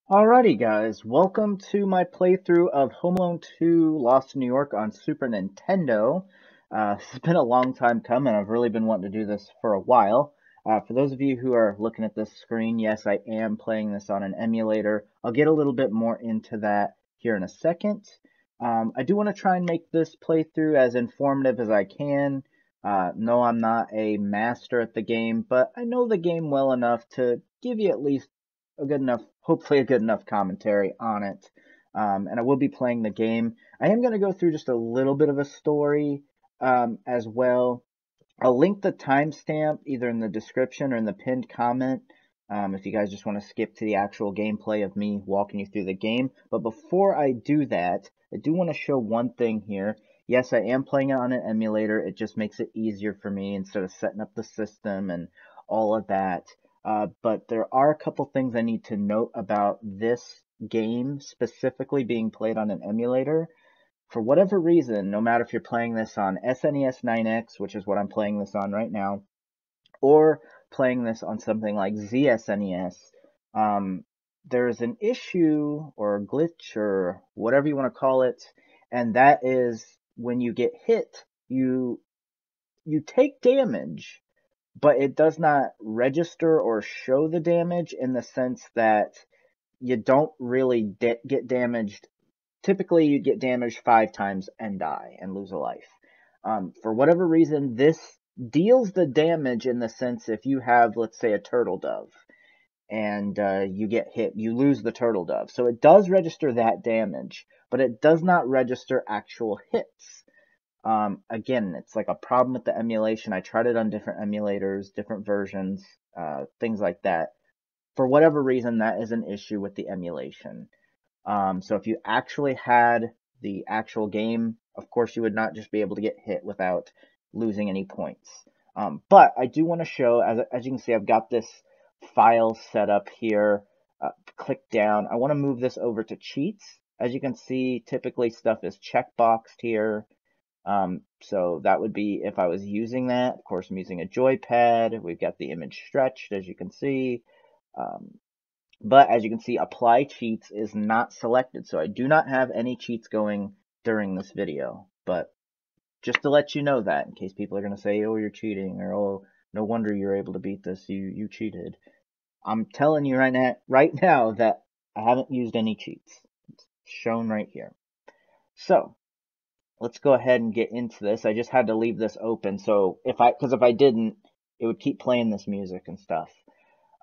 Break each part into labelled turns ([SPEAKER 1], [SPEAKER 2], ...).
[SPEAKER 1] Alrighty guys, welcome to my playthrough of Home Alone 2 Lost in New York on Super Nintendo. It's been a long time coming. I've really been wanting to do this for a while. For those of you who are looking at this screen, yes, I am playing this on an emulator. I'll get a little bit more into that here in a second. I do want to try and make this playthrough as informative as I can. No, I'm not a master at the game, but I know the game well enough to give you at least a good enough, hopefully a good enough commentary on it. And I will be playing the game. I am going to go through just a little bit of a story as well. I'll link the timestamp either in the description or in the pinned comment if you guys just want to skip to the actual gameplay of me walking you through the game. But before I do that, I do want to show one thing here. Yes, I am playing it on an emulator. It just makes it easier for me instead of setting up the system and all of that. But there are a couple things I need to note about this game specifically being played on an emulator. For whatever reason, no matter if you're playing this on SNES 9X, which is what I'm playing this on right now, or playing this on something like ZSNES, there's an issue or a glitch or whatever you want to call it, and that is when you get hit, you take damage, but it does not register or show the damage in the sense that you don't really get damaged. Typically, you get damaged 5 times and die and lose a life. For whatever reason, this deals the damage in the sense if you have, let's say, a turtle dove and you get hit, you lose the turtle dove. So it does register that damage, but it does not register actual hits. Again, it's like a problem with the emulation. I tried it on different emulators, different versions, things like that. For whatever reason, that is an issue with the emulation. So if you actually had the actual game, of course, you would not just be able to get hit without losing any points. But I do want to show, as you can see, I've got this file set up here. Click down. I want to move this over to cheats. As you can see, typically stuff is checkboxed here. So that would be if I was using that. Of course, I'm using a joypad. We've got the image stretched, as you can see. Um, but as you can see, apply cheats is not selected. So I do not have any cheats going during this video. But just to let you know that in case people are going to say, oh, you're cheating, or oh, no wonder you're able to beat this. You cheated. I'm telling you right now that I haven't used any cheats. It's shown right here. So let's go ahead and get into this. I just had to leave this open. So because if I didn't, it would keep playing this music and stuff.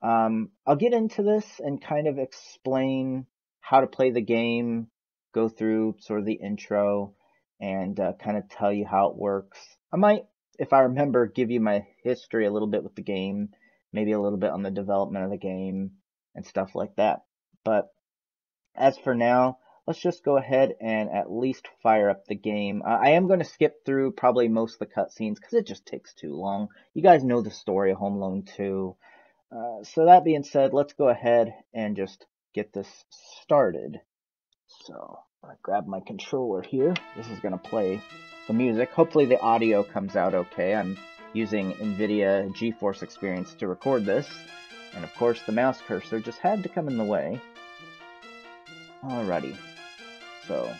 [SPEAKER 1] I'll get into this and kind of explain how to play the game, go through sort of the intro, and kind of tell you how it works. I might, if I remember, give you my history a little bit with the game, maybe a little bit on the development of the game and stuff like that. But as for now, let's just go ahead and at least fire up the game. I am going to skip through probably most of the cutscenes because it just takes too long. You guys know the story of Home Alone 2. So that being said, let's go ahead and just get this started. So I grab my controller here. This is going to play the music. Hopefully the audio comes out okay. I'm using NVIDIA GeForce Experience to record this. And of course the mouse cursor just had to come in the way. Alrighty. So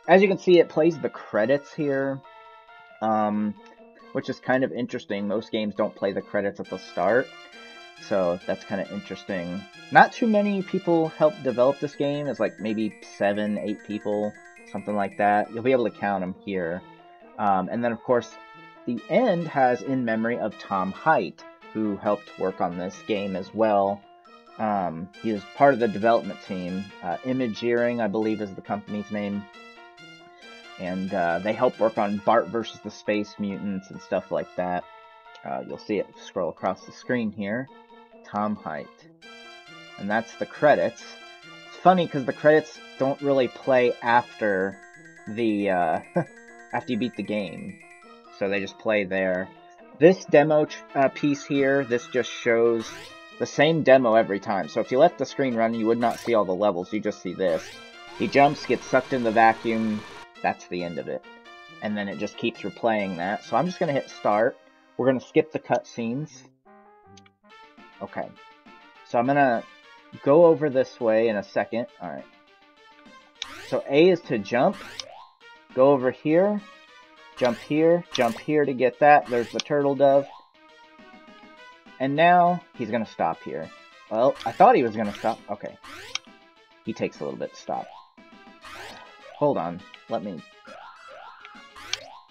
[SPEAKER 1] as you can see, it plays the credits here. Which is kind of interesting. Most games don't play the credits at the start. So that's kind of interesting. Not too many people helped develop this game. It's like maybe 7, 8 people, something like that. You'll be able to count them here. And then, of course, the end has in memory of Tom Hite, who helped work on this game as well. He is part of the development team. Imageering, I believe, is the company's name. And they helped work on Bart versus the Space Mutants and stuff like that. You'll see it scroll across the screen here. Tom Hite. And that's the credits. It's funny because the credits don't really play after the after you beat the game. So they just play there. This demo piece here, this just shows the same demo every time. So if you left the screen running, you would not see all the levels. You just see this. He jumps, gets sucked in the vacuum. That's the end of it. And then it just keeps replaying that. So I'm just going to hit start. We're going to skip the cutscenes. Okay. So I'm going to go over this way in a second. Alright. So A is to jump. Go over here. Jump here to get that. There's the turtle dove. And now he's going to stop here. Well, I thought he was going to stop. Okay. He takes a little bit to stop. Hold on. Let me...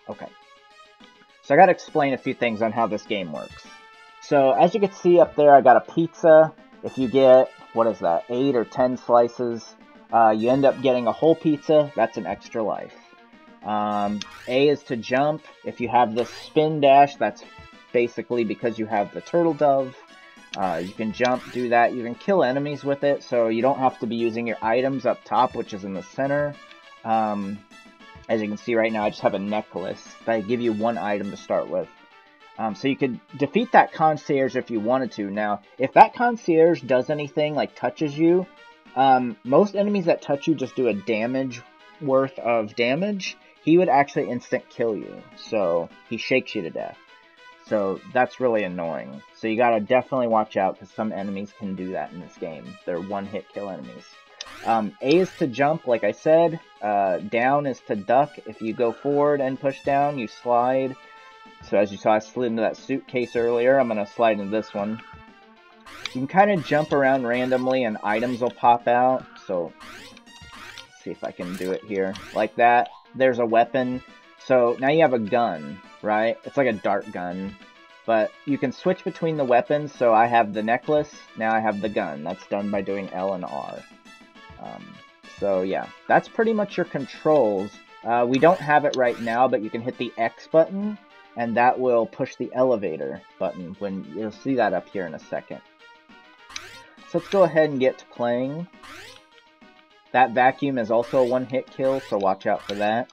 [SPEAKER 1] Okay. So I got to explain a few things on how this game works. So as you can see up there, I got a pizza. If you get, what is that, 8 or 10 slices, you end up getting a whole pizza. That's an extra life. A is to jump. If you have this spin dash, that's basically because you have the turtle dove. You can jump, do that. You can kill enemies with it, so you don't have to be using your items up top, which is in the center. As you can see right now, I just have a necklace. They give you one item to start with. So you could defeat that concierge if you wanted to. Now, if that concierge does anything, like touches you, most enemies that touch you just do a damage worth of damage. He would actually instant kill you. So he shakes you to death. So that's really annoying. So you gotta definitely watch out, because some enemies can do that in this game. They're one-hit kill enemies. A is to jump, like I said. Down is to duck. If you go forward and push down, you slide. So as you saw, I slid into that suitcase earlier. I'm gonna slide into this one. You can kind of jump around randomly and items will pop out. So, let's see if I can do it here. Like that. There's a weapon. So now you have a gun, right? It's like a dart gun. But you can switch between the weapons. So I have the necklace. Now I have the gun. That's done by doing L and R. So yeah, that's pretty much your controls. We don't have it right now, but you can hit the X button. And that will push the elevator button. When you'll see that up here in a second. So let's go ahead and get to playing. That vacuum is also a one-hit kill, so watch out for that.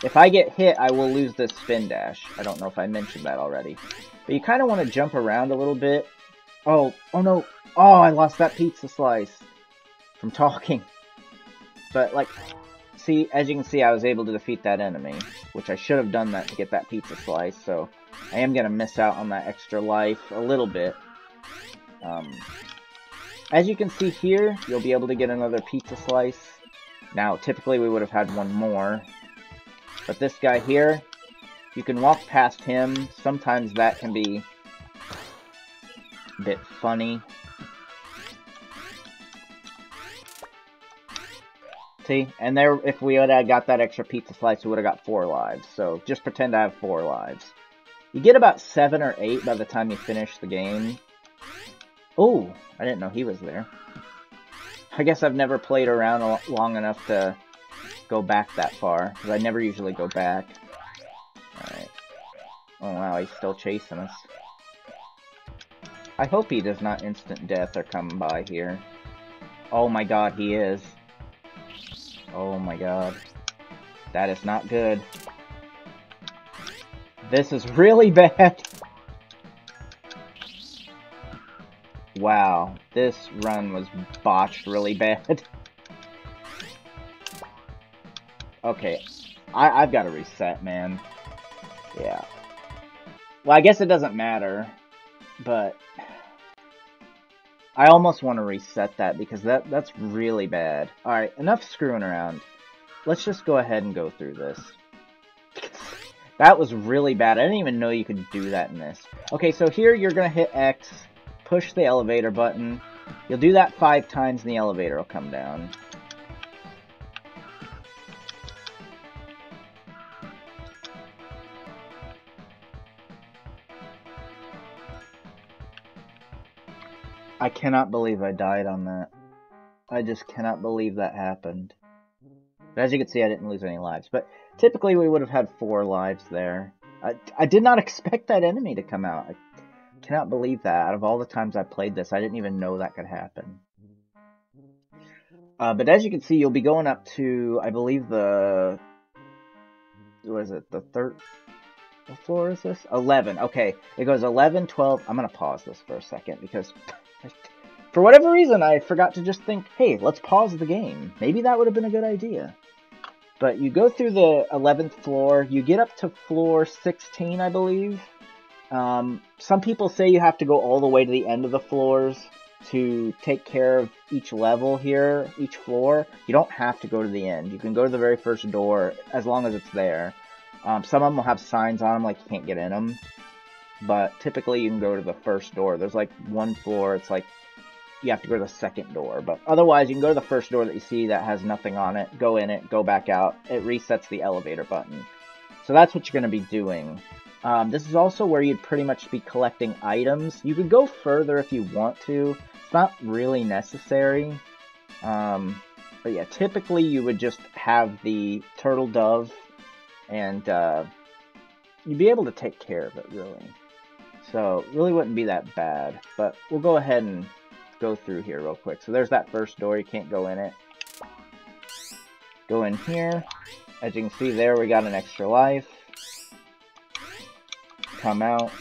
[SPEAKER 1] If I get hit, I will lose this spin dash. I don't know if I mentioned that already. But you kind of want to jump around a little bit. Oh no. Oh, I lost that pizza slice from talking. But, like, see, as you can see, I was able to defeat that enemy, which I should have done that to get that pizza slice, so I am going to miss out on that extra life a little bit. As you can see here, you'll be able to get another pizza slice. Now, typically we would have had one more, but this guy here, you can walk past him. Sometimes that can be a bit funny. See? And there, if we would have got that extra pizza slice, we would have got 4 lives. So, just pretend I have 4 lives. You get about 7 or 8 by the time you finish the game. Oh, I didn't know he was there. I guess I've never played around long enough to go back that far, because I never usually go back. Alright. Oh wow, he's still chasing us. I hope he does not instant death or come by here. Oh my god, he is. Oh my god. That is not good. This is really bad. Wow, this run was botched really bad. Okay, I've got to reset, man. Yeah. Well, I guess it doesn't matter, but I almost want to reset that because that's really bad. Alright, enough screwing around. Let's just go ahead and go through this. That was really bad. I didn't even know you could do that in this. Okay, so here you're going to hit X, push the elevator button. You'll do that 5 times and the elevator will come down. I cannot believe I died on that. I just cannot believe that happened. But as you can see, I didn't lose any lives. But typically we would have had 4 lives there. I did not expect that enemy to come out. I cannot believe that. Out of all the times I played this, I didn't even know that could happen. But as you can see, you'll be going up to, I believe the... What is it? The third... What floor is this? 11. Okay, it goes 11, 12... I'm going to pause this for a second because... For whatever reason, I forgot to just think, hey, let's pause the game. Maybe that would have been a good idea. But you go through the 11th floor. You get up to floor 16, I believe. Some people say you have to go all the way to the end of the floors. to take care of each level here, each floor, you don't have to go to the end. You can go to the very first door as long as it's there. Some of them will have signs on them like you can't get in them, but typically you can go to the first door. There's like one floor, it's like you have to go to the second door, but otherwise you can go to the first door that you see that has nothing on it, go in it, go back out. It resets the elevator button. So that's what you're going to be doing. This is also where you'd pretty much be collecting items. You could go further if you want to. It's not really necessary. But yeah, typically you would just have the turtle dove, and you'd be able to take care of it, really. So, it really wouldn't be that bad. But we'll go ahead and go through here real quick. So there's that first door, you can't go in it. Go in here. As you can see there, we got an extra life. Come out.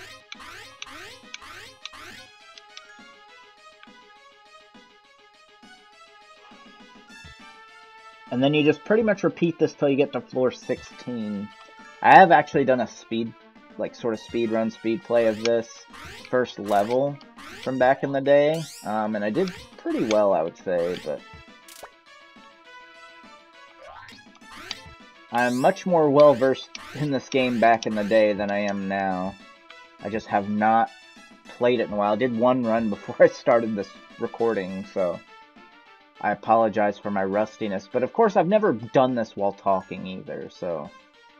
[SPEAKER 1] And then you just pretty much repeat this till you get to floor 16. I have actually done a speed, like sort of speed run, speed play of this first level from back in the day. And I did pretty well, I would say, but I'm much more well-versed in this game back in the day than I am now. I just have not played it in a while. I did one run before I started this recording, so I apologize for my rustiness. But of course, I've never done this while talking either, so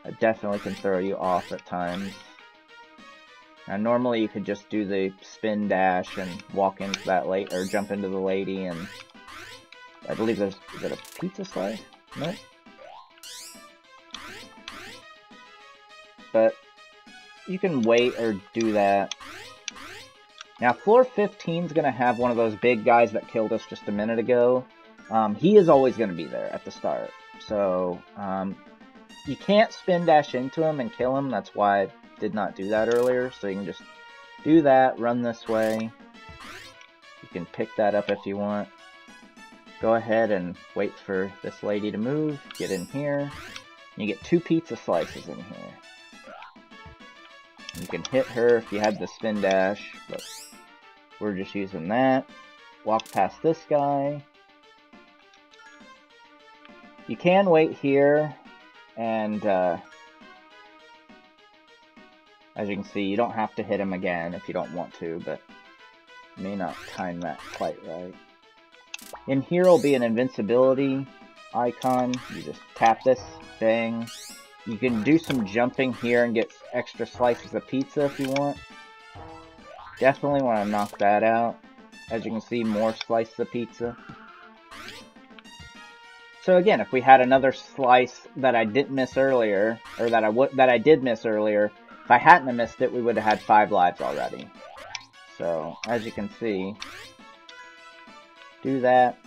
[SPEAKER 1] I definitely can throw you off at times. Now, normally you could just do the spin dash and walk into that lady, or jump into the lady, and I believe there's, is it a pizza slice? Nope. But you can wait or do that. Now, floor 15 is going to have one of those big guys that killed us just a minute ago. He is always going to be there at the start. So, you can't spin dash into him and kill him. That's why I did not do that earlier. So you can just do that, run this way. You can pick that up if you want. Go ahead and wait for this lady to move. Get in here. You get 2 pizza slices in here. You can hit her if you had the spin dash, but we're just using that. Walk past this guy. You can wait here, and as you can see, you don't have to hit him again if you don't want to, but you may not time that quite right. In here will be an invincibility icon. You just tap this thing. You can do some jumping here and get extra slices of pizza if you want. Definitely want to knock that out. As you can see, more slices of pizza. So again, if we had another slice that I didn't miss earlier, or that I did miss earlier, if I hadn't missed it, we would have had 5 lives already. So as you can see, do that,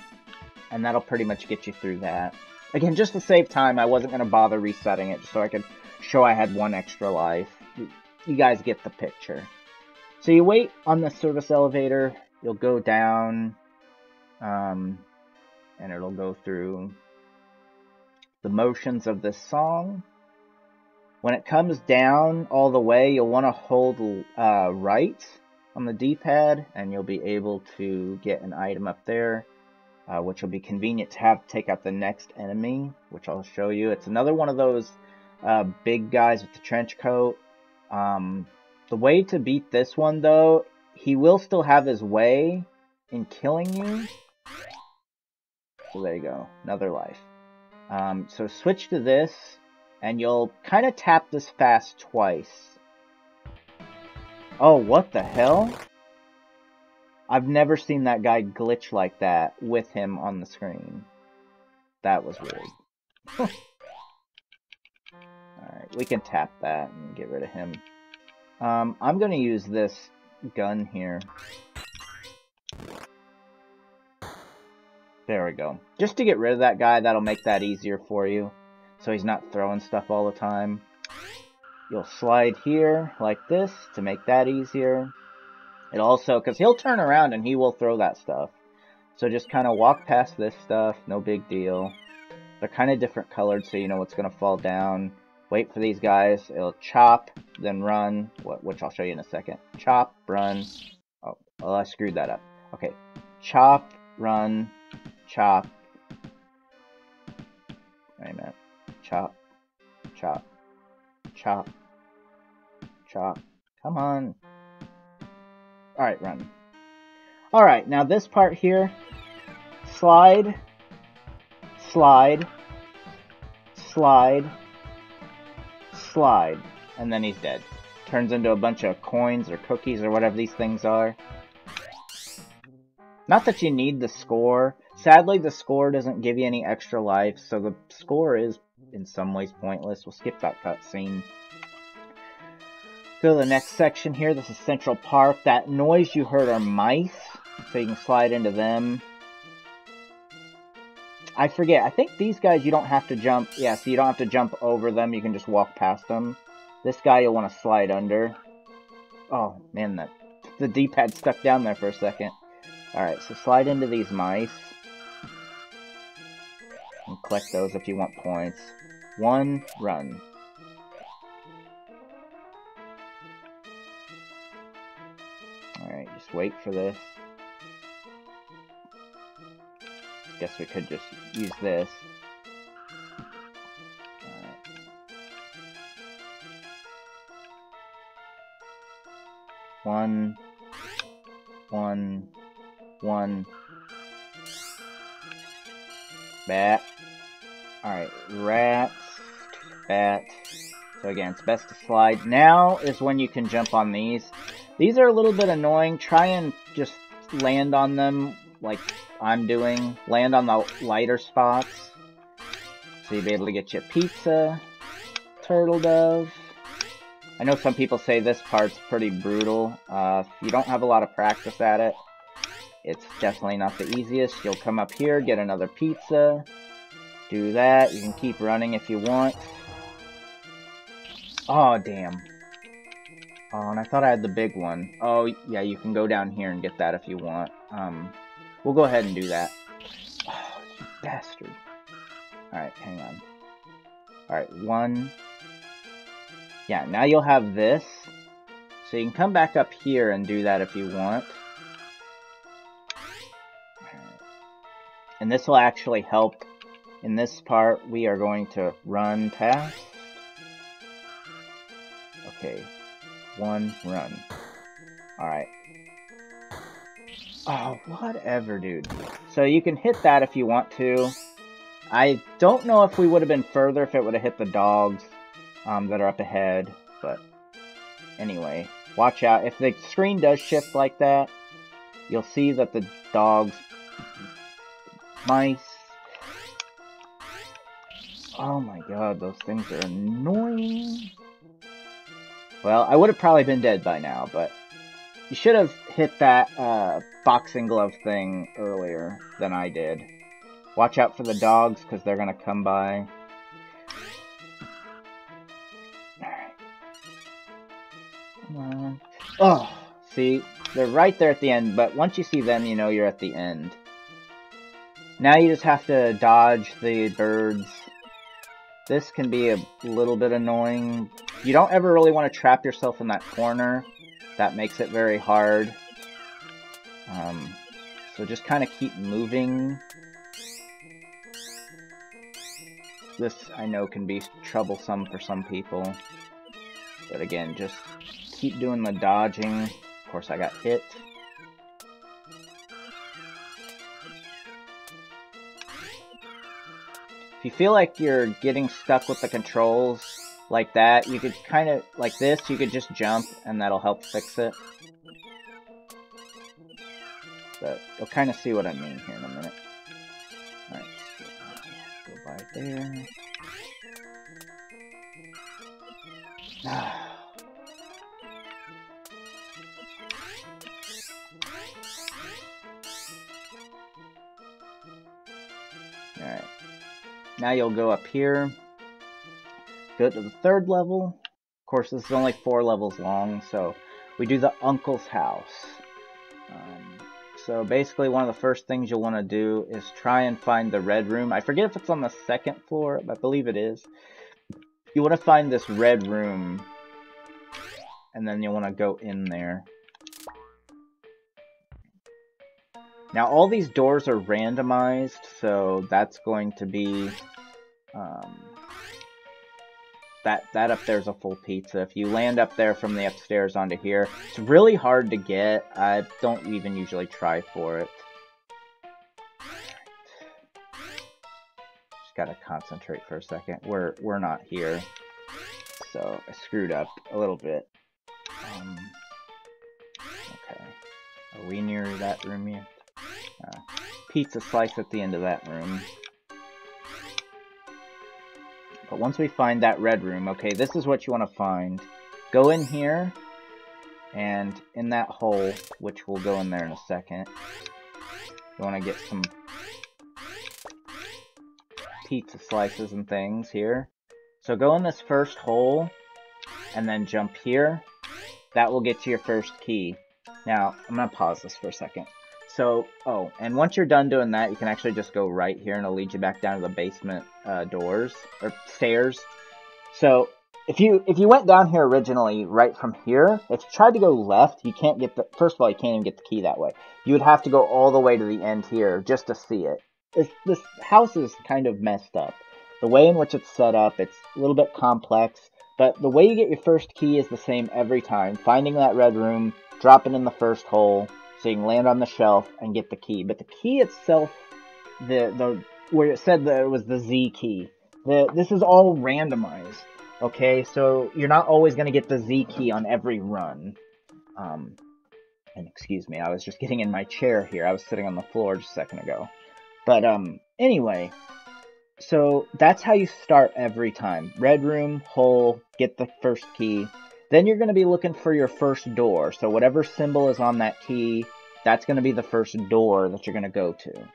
[SPEAKER 1] and that'll pretty much get you through that. Again, just to save time, I wasn't going to bother resetting it, just so I could show I had 1 extra life. You guys get the picture. So you wait on the service elevator, you'll go down, and it'll go through the motions of this song. When it comes down all the way, you'll want to hold right on the D-pad, and you'll be able to get an item up there. Which will be convenient to have to take out the next enemy, which I'll show you. It's another one of those big guys with the trench coat. The way to beat this one, though, he will still have his way in killing you. So there you go, another life. So switch to this, and you'll kind of tap this fast twice. Oh, what the hell? I've never seen that guy glitch like that with him on the screen. That was weird. Alright, we can tap that and get rid of him. I'm going to use this gun here. There we go. Just to get rid of that guy, that'll make that easier for you. So he's not throwing stuff all the time. You'll slide here like this to make that easier. It also, because he'll turn around and he will throw that stuff. So just kind of walk past this stuff, no big deal. They're kind of different colored, so you know what's going to fall down. Wait for these guys. It'll chop, then run, which I'll show you in a second. Chop, run. Oh, well, I screwed that up. Okay, chop, run, chop. Wait a minute. Chop, chop, chop, chop. Come on. Alright, run. Alright, now this part here. Slide, slide, slide, slide. And then he's dead. Turns into a bunch of coins or cookies or whatever these things are. Not that you need the score. Sadly, the score doesn't give you any extra life, so the score is in some ways pointless. We'll skip that cutscene. Go to the next section here. This is Central Park. That noise you heard are mice, so you can slide into them. I forget. I think these guys you don't have to jump. Yeah, so you don't have to jump over them. You can just walk past them. This guy you'll want to slide under. Oh, man, the D-pad stuck down there for a second. Alright, so slide into these mice. And collect those if you want points. 1, run. Alright, just wait for this. Guess we could just use this. Alright. 1. Bat. Alright, rats, bat. So again, it's best to slide. Now is when you can jump on these. These are a little bit annoying. Try and just land on them like I'm doing. Land on the lighter spots. So you'll be able to get you a pizza. Turtle dove. I know some people say this part's pretty brutal. If you don't have a lot of practice at it, it's definitely not the easiest. You'll come up here, get another pizza. Do that. You can keep running if you want. Oh, damn. Oh, and I thought I had the big one. Oh, yeah, you can go down here and get that if you want. We'll go ahead and do that. Oh, you bastard. Alright, hang on. Alright, 1. Yeah, now you'll have this. So you can come back up here and do that if you want. And this will actually help. In this part, we are going to run past. Okay. 1, run. Alright. Oh, whatever, dude. So you can hit that if you want to. I don't know if we would have been further if it would have hit the dogs that are up ahead. But anyway, watch out. If the screen does shift like that, you'll see that the dogs... Mice... Oh my god, those things are annoying. Well, I would have probably been dead by now, but you should have hit that boxing glove thing earlier than I did. Watch out for the dogs, because they're going to come by. Alright. Come on. Oh, see, they're right there at the end, but once you see them, you know you're at the end. Now you just have to dodge the birds. This can be a little bit annoying. You don't ever really want to trap yourself in that corner. That makes it very hard. So just kind of keep moving. This, I know, can be troublesome for some people. But again, just keep doing the dodging. Of course, I got hit. If you feel like you're getting stuck with the controls like that, you could kind of, like this, you could just jump and that'll help fix it. But you'll kind of see what I mean here in a minute. Alright, go by there. Alright. Now you'll go up here, go to the 3rd level. Of course, this is only 4 levels long, so we do the uncle's house. So basically, one of the first things you'll want to do is try and find the red room. I forget if it's on the 2nd floor, but I believe it is. You want to find this red room, and then you'll want to go in there. Now all these doors are randomized, so that's going to be that up there's a full pizza. If you land up there from the upstairs onto here, it's really hard to get. I don't even usually try for it. Just gotta concentrate for a second. We're not here, so I screwed up a little bit. Okay, are we near that room yet? Pizza slice at the end of that room. But once we find that red room, okay, this is what you want to find. Go in here, and in that hole, which we'll go in there in a second, you want to get some pizza slices and things here. So go in this first hole, and then jump here. That will get you your first key. Now, I'm going to pause this for a second. So, oh, and once you're done doing that, you can actually just go right here, and it'll lead you back down to the basement doors, or stairs. So, if you went down here originally right from here, if you tried to go left, you can't get the, first of all, you can't even get the key that way. You would have to go all the way to the end here just to see it. This house is kind of messed up. The way in which it's set up, it's a little bit complex, but the way you get your first key is the same every time. Finding that red room, drop it in the first hole, so you can land on the shelf and get the key. But the key itself, where it said that it was the Z key, this is all randomized. Okay, so you're not always going to get the Z key on every run. And excuse me, I was just getting in my chair here. I was sitting on the floor just a second ago. But anyway, so that's how you start every time. Red room, hole, get the first key. Then you're going to be looking for your first door. So whatever symbol is on that key, that's going to be the first door that you're going to go to.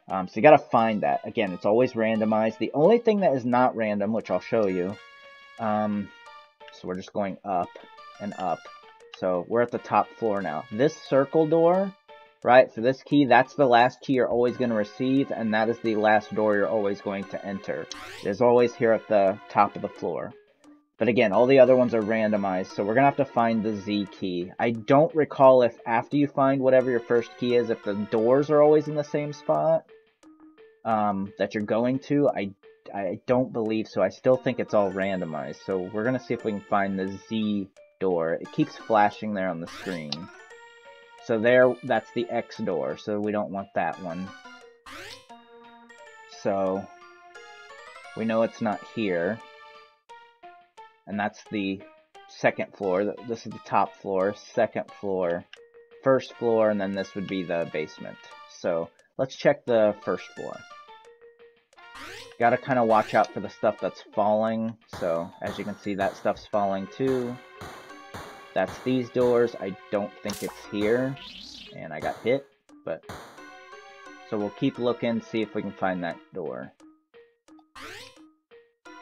[SPEAKER 1] So you got to find that. Again, it's always randomized. The only thing that is not random, which I'll show you. So we're just going up and up. So we're at the top floor now. This circle door, right, for this key, that's the last key you're always going to receive, and that is the last door you're always going to enter. It is always here at the top of the floor. But again, all the other ones are randomized, so we're going to have to find the Z key. I don't recall if after you find whatever your first key is, if the doors are always in the same spot that you're going to. I don't believe so. I still think it's all randomized. So we're going to see if we can find the Z door. It keeps flashing there on the screen. So there, that's the X door, so we don't want that one. So we know it's not here. And that's the second floor. This is the top floor, second floor, first floor, and then this would be the basement. So let's check the first floor. Gotta kind of watch out for the stuff that's falling. So as you can see, that stuff's falling too. That's these doors. I don't think it's here. And I got hit, but so we'll keep looking, see if we can find that door.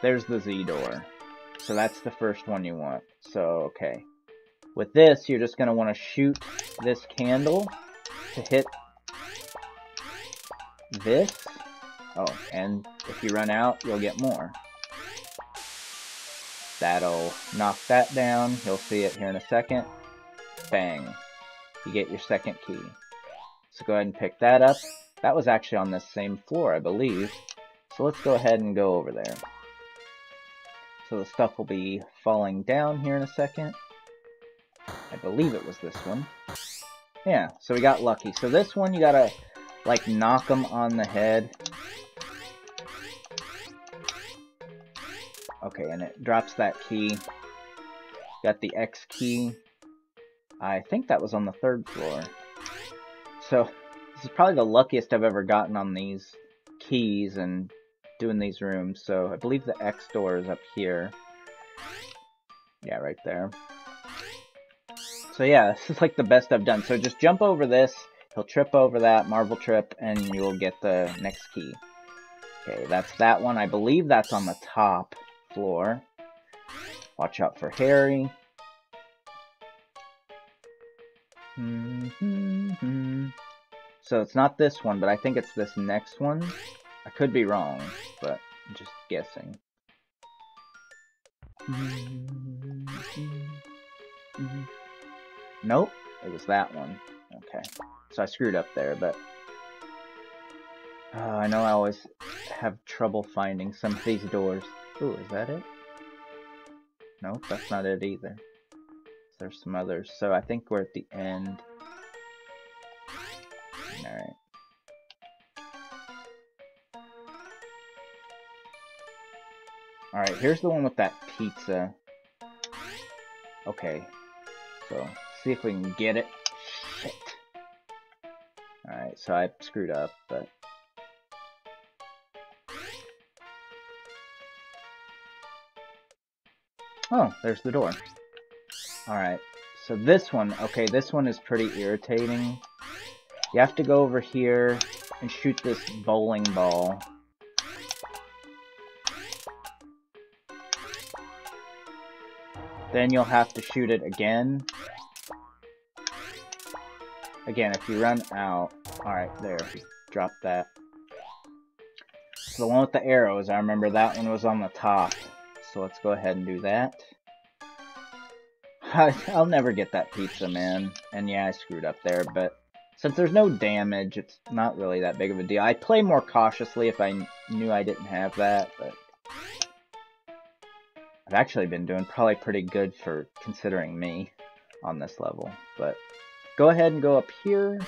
[SPEAKER 1] There's the Z door. So that's the first one you want. So, okay. With this, you're just going to want to shoot this candle to hit this. Oh, and if you run out, you'll get more. That'll knock that down. You'll see it here in a second. Bang. You get your second key. So go ahead and pick that up. That was actually on this same floor, I believe. So let's go ahead and go over there. So the stuff will be falling down here in a second. I believe it was this one. Yeah, so we got lucky. So this one, you gotta, like, knock them on the head. Okay, and it drops that key. Got the X key. I think that was on the third floor. So, this is probably the luckiest I've ever gotten on these keys and doing these rooms. So, I believe the X door is up here. Yeah, right there. So yeah, this is like the best I've done. So just jump over this, he'll trip over that, marble trip, and you'll get the next key. Okay, that's that one. I believe that's on the top floor. Watch out for Harry. So it's not this one, but I think it's this next one. I could be wrong, but I'm just guessing. Nope, it was that one. Okay, so I screwed up there, but I know I always have trouble finding some of these doors. Ooh, is that it? Nope, that's not it either. There's some others. So I think we're at the end. Alright. Alright, here's the one with that pizza. Okay. So, see if we can get it. Shit. Alright, so I screwed up, but... Oh, there's the door. Alright, so this one, okay, this one is pretty irritating. You have to go over here and shoot this bowling ball. Then you'll have to shoot it again. Again, if you run out... Alright, there. Drop that. So the one with the arrows, I remember that one was on the top. So let's go ahead and do that. I'll never get that pizza, man. And yeah, I screwed up there, but since there's no damage, it's not really that big of a deal. I'd play more cautiously if I knew I didn't have that, but... I've actually been doing probably pretty good for considering me on this level, but go ahead and go up here.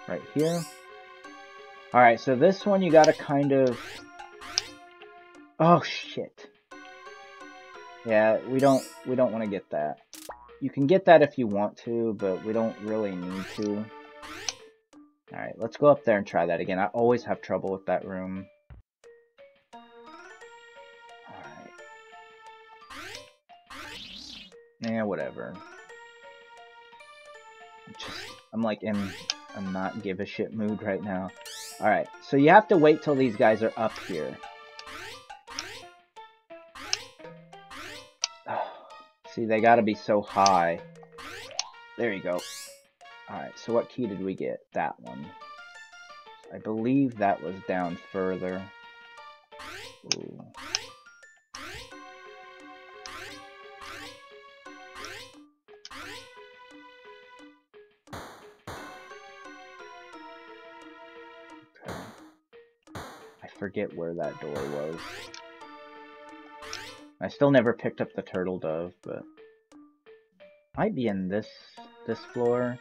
[SPEAKER 1] Right here. Alright, so this one you gotta kind of... Oh, shit. Yeah, we don't want to get that. You can get that if you want to, but we don't really need to. Alright, let's go up there and try that again. I always have trouble with that room. Alright. Yeah, whatever. I'm like in a not give a shit mood right now. Alright, so you have to wait till these guys are up here. See, they gotta be so high. There you go. Alright, so what key did we get? That one. I believe that was down further. Ooh. Okay. I forget where that door was. I still never picked up the turtle dove, but... Might be in this floor.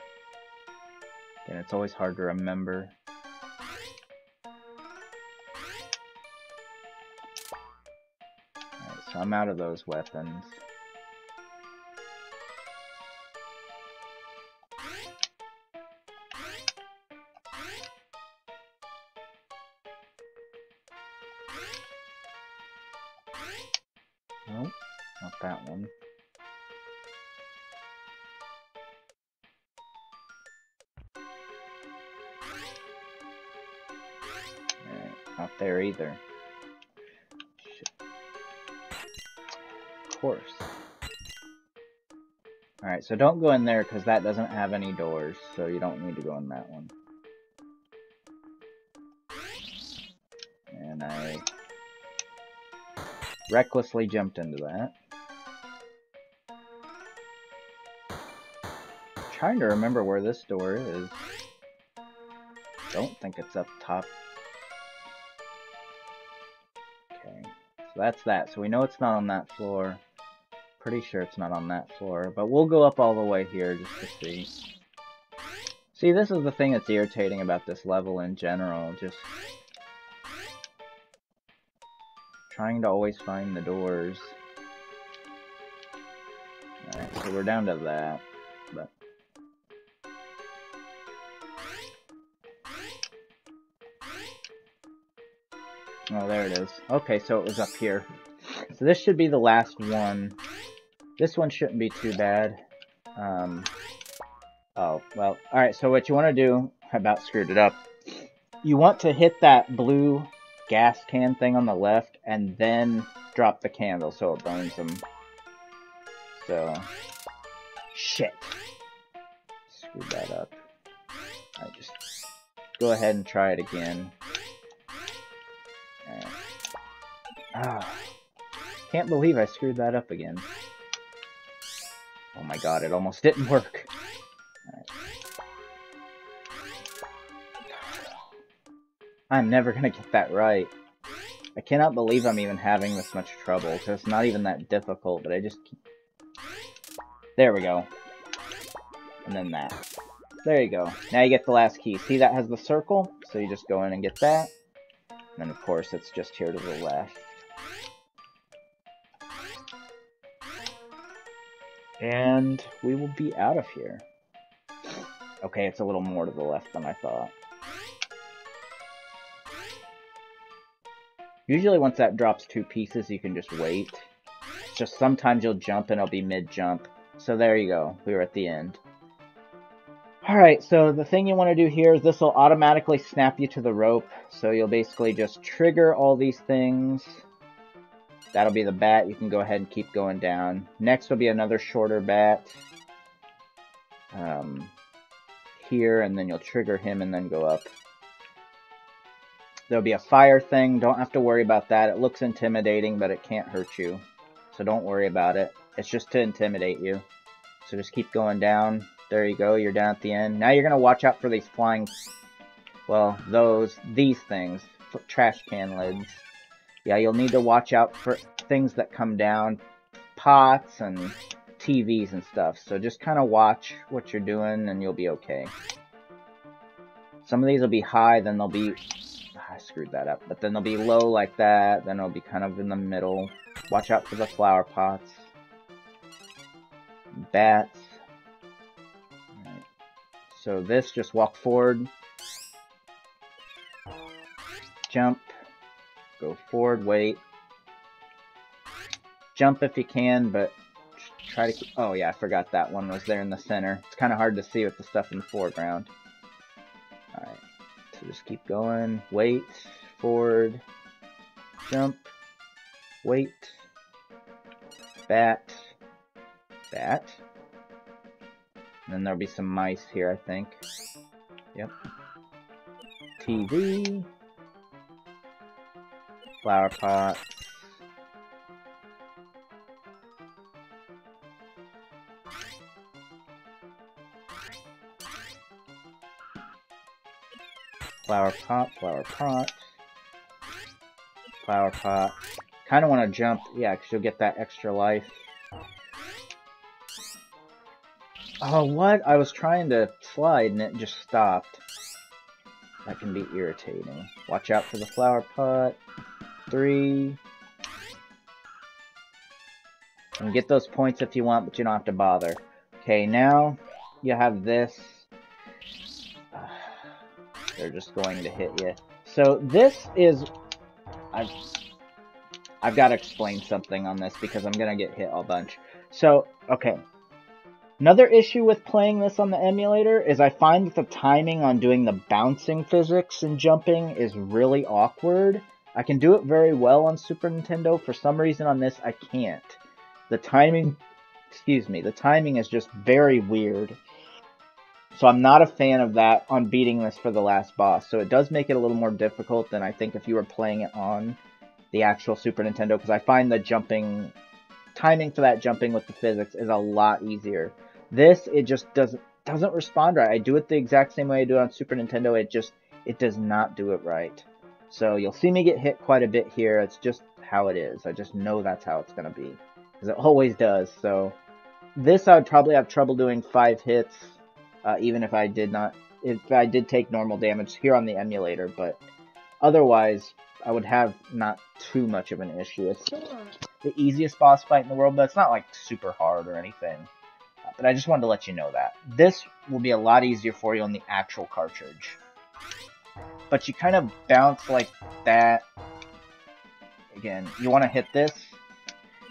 [SPEAKER 1] Again, it's always hard to remember. Alright, so I'm out of those weapons. Nope, not that one. Alright, not there either. Shit. Of course. Alright, so don't go in there because that doesn't have any doors, so you don't need to go in that one. And I recklessly jumped into that. I'm trying to remember where this door is. Don't think it's up top. Okay, so that's that. So we know it's not on that floor. Pretty sure it's not on that floor, but we'll go up all the way here just to see. See, this is the thing that's irritating about this level in general, just trying to always find the doors. Alright, so we're down to that, but... Oh, there it is. Okay, so it was up here. So this should be the last one. This one shouldn't be too bad. Oh, well, alright, so what you want to do... I about screwed it up. You want to hit that blue gas can thing on the left, and then drop the candle so it burns them. So... Shit. Screwed that up. Alright, just go ahead and try it again. Alright. Ah. Can't believe I screwed that up again. Oh my god, it almost didn't work. Right. I'm never gonna get that right. I cannot believe I'm even having this much trouble, because it's not even that difficult, but I just keep... There we go. And then that. There you go. Now you get the last key. See, that has the circle? So you just go in and get that. And then, of course, it's just here to the left. And we will be out of here. Okay, it's a little more to the left than I thought. Usually once that drops 2 pieces, you can just wait. It's just sometimes you'll jump and it'll be mid-jump. So there you go. We were at the end. Alright, so the thing you want to do here is this will automatically snap you to the rope. So you'll basically just trigger all these things. That'll be the bat. You can go ahead and keep going down. Next will be another shorter bat. Here, and then you'll trigger him and then go up. There'll be a fire thing. Don't have to worry about that. It looks intimidating, but it can't hurt you. So don't worry about it. It's just to intimidate you. So just keep going down. There you go. You're down at the end. Now you're going to watch out for these flying... Well, these things. Trash can lids. Yeah, you'll need to watch out for things that come down. Pots and TVs and stuff. So just kind of watch what you're doing and you'll be okay. Some of these will be high, then they'll be... I screwed that up. But then they'll be low like that. Then it'll be kind of in the middle. Watch out for the flower pots. Bats. Right. So this, just walk forward. Jump. Go forward, wait. Jump if you can, but try to keep... Oh yeah, I forgot that one was there in the center. It's kind of hard to see with the stuff in the foreground. Alright. So just keep going, wait, forward, jump, wait, bat, bat, and then there'll be some mice here, I think. Yep. TV, flower pot, flower pot, flower pot, flower pot. Kind of want to jump, yeah, because you'll get that extra life. Oh, what? I was trying to slide and it just stopped. That can be irritating. Watch out for the flower pot. 3. And get those points if you want, but you don't have to bother. Okay, now you have this. They're just going to hit you. So this is... I've got to explain something on this because I'm going to get hit a bunch. So, okay. Another issue with playing this on the emulator is I find that the timing on doing the bouncing physics and jumping is really awkward. I can do it very well on Super Nintendo. For some reason on this, I can't. The timing... Excuse me. The timing is just very weird. So I'm not a fan of that on beating this for the last boss. So it does make it a little more difficult than I think if you were playing it on the actual Super Nintendo. Because I find the jumping... timing for that jumping with the physics is a lot easier. This, it just doesn't respond right. I do it the exact same way I do it on Super Nintendo. It does not do it right. So you'll see me get hit quite a bit here. It's just how it is. I just know that's how it's going to be. Because it always does. So this I would probably have trouble doing 5 hits. Even if I did take normal damage here on the emulator. But otherwise, I would have not too much of an issue. It's the easiest boss fight in the world, but it's not like super hard or anything. But I just wanted to let you know that. This will be a lot easier for you on the actual cartridge. But you kind of bounce like that. Again, you want to hit this.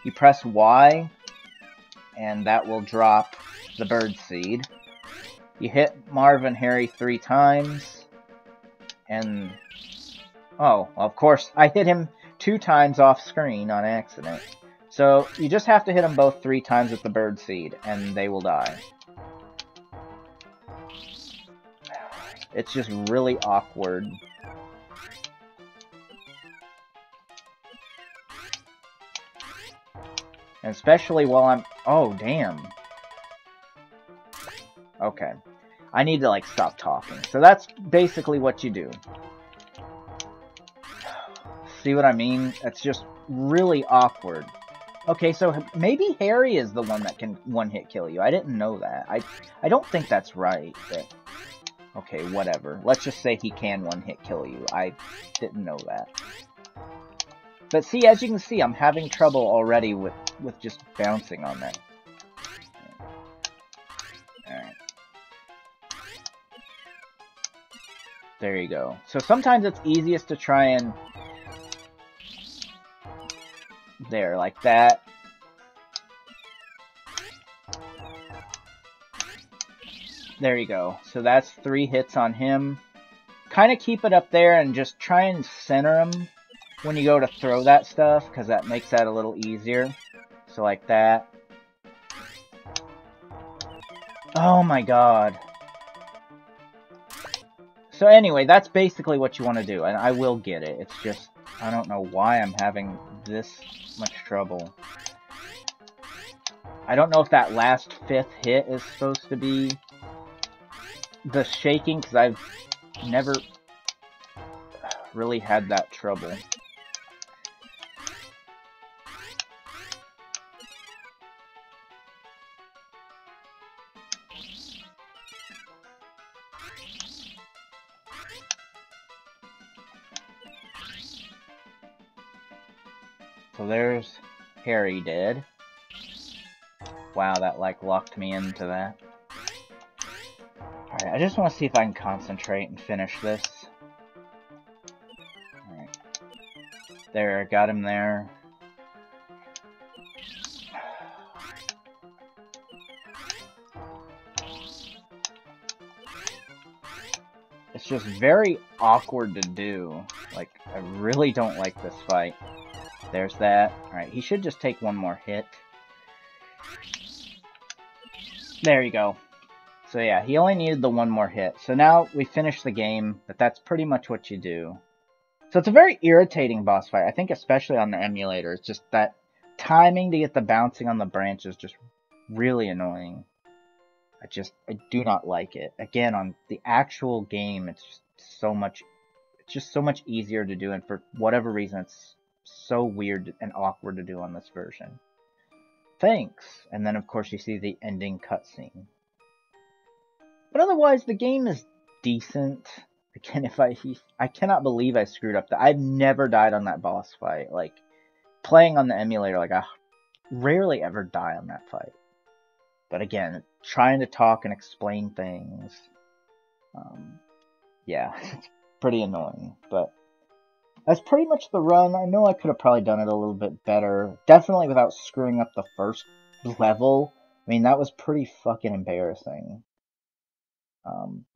[SPEAKER 1] You press Y, and that will drop the bird seed. You hit Marvin Harry 3 times, and... Oh, well, of course, I hit him 2 times off screen on accident. So, you just have to hit them both 3 times with the bird seed, and they will die. It's just really awkward. And especially while I'm... Oh, damn. Okay. I need to, like, stop talking. So that's basically what you do. See what I mean? It's just really awkward. Okay, so maybe Harry is the one that can one-hit kill you. I didn't know that. I don't think that's right, but... Okay, whatever. Let's just say he can one-hit kill you. I didn't know that. But see, as you can see, I'm having trouble already with just bouncing on that. Alright. There you go. So sometimes it's easiest to try and... There, like that. There you go. So that's 3 hits on him. Kind of keep it up there and just try and center him when you go to throw that stuff, because that makes that a little easier. So like that. Oh my god. So anyway, that's basically what you want to do, and I will get it. It's just, I don't know why I'm having this much trouble. I don't know if that last 5th hit is supposed to be the shaking, because I've never really had that trouble. So there's Harry dead. Wow, that like locked me into that. Alright, I just want to see if I can concentrate and finish this. Alright. There, got him there. It's just very awkward to do. Like, I really don't like this fight. There's that. Alright, he should just take one more hit. There you go. So yeah, he only needed the one more hit. So now we finish the game, but that's pretty much what you do. So it's a very irritating boss fight. I think especially on the emulator. It's just that timing to get the bouncing on the branch is just really annoying. I do not like it. Again, on the actual game, it's just so much easier to do, and for whatever reason, it's so weird and awkward to do on this version. Thanks! And then, of course, you see the ending cutscene. But otherwise, the game is decent. Again, I cannot believe I screwed up that. I've never died on that boss fight. Like, playing on the emulator, like, I rarely ever die on that fight. But again, trying to talk and explain things, yeah, it's pretty annoying. But that's pretty much the run. I know I could have probably done it a little bit better. Definitely without screwing up the first level. I mean, that was pretty fucking embarrassing.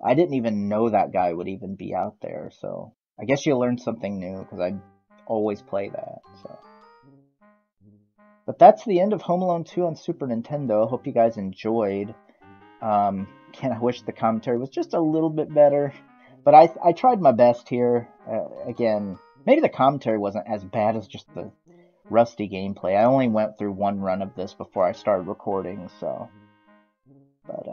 [SPEAKER 1] I didn't even know that guy would even be out there, so I guess you learned something new, because I always play that, so. But that's the end of Home Alone 2 on Super Nintendo. I hope you guys enjoyed. I wish the commentary was just a little bit better, but I tried my best here. Again, maybe the commentary wasn't as bad as just the rusty gameplay. I only went through one run of this before I started recording, so. But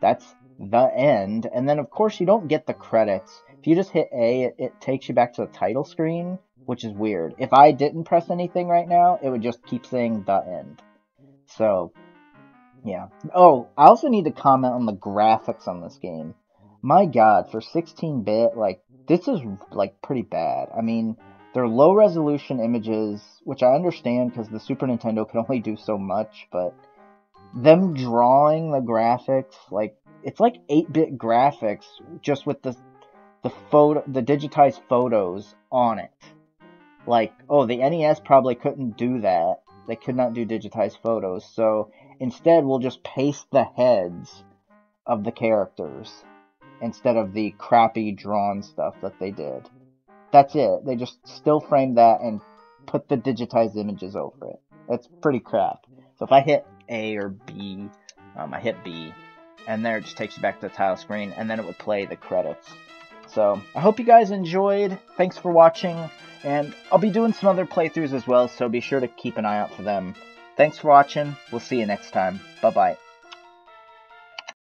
[SPEAKER 1] that's the end. And then, of course, you don't get the credits. If you just hit A, it takes you back to the title screen, which is weird. If I didn't press anything right now, it would just keep saying the end. So, yeah. Oh, I also need to comment on the graphics on this game. My god, for 16-bit, like, this is, like, pretty bad. I mean, they're low-resolution images, which I understand because the Super Nintendo could only do so much, but them drawing the graphics, like, it's like 8-bit graphics, just with the digitized photos on it. Like, oh, the NES probably couldn't do that. They could not do digitized photos, so instead we'll just paste the heads of the characters instead of the crappy drawn stuff that they did. That's it. They just still frame that and put the digitized images over it. That's pretty crap. So if I hit A or B, I hit B, and there it just takes you back to the title screen, and then it would play the credits. So I hope you guys enjoyed. Thanks for watching, and I'll be doing some other playthroughs as well, so be sure to keep an eye out for them. Thanks for watching. We'll see you next time. Bye-bye.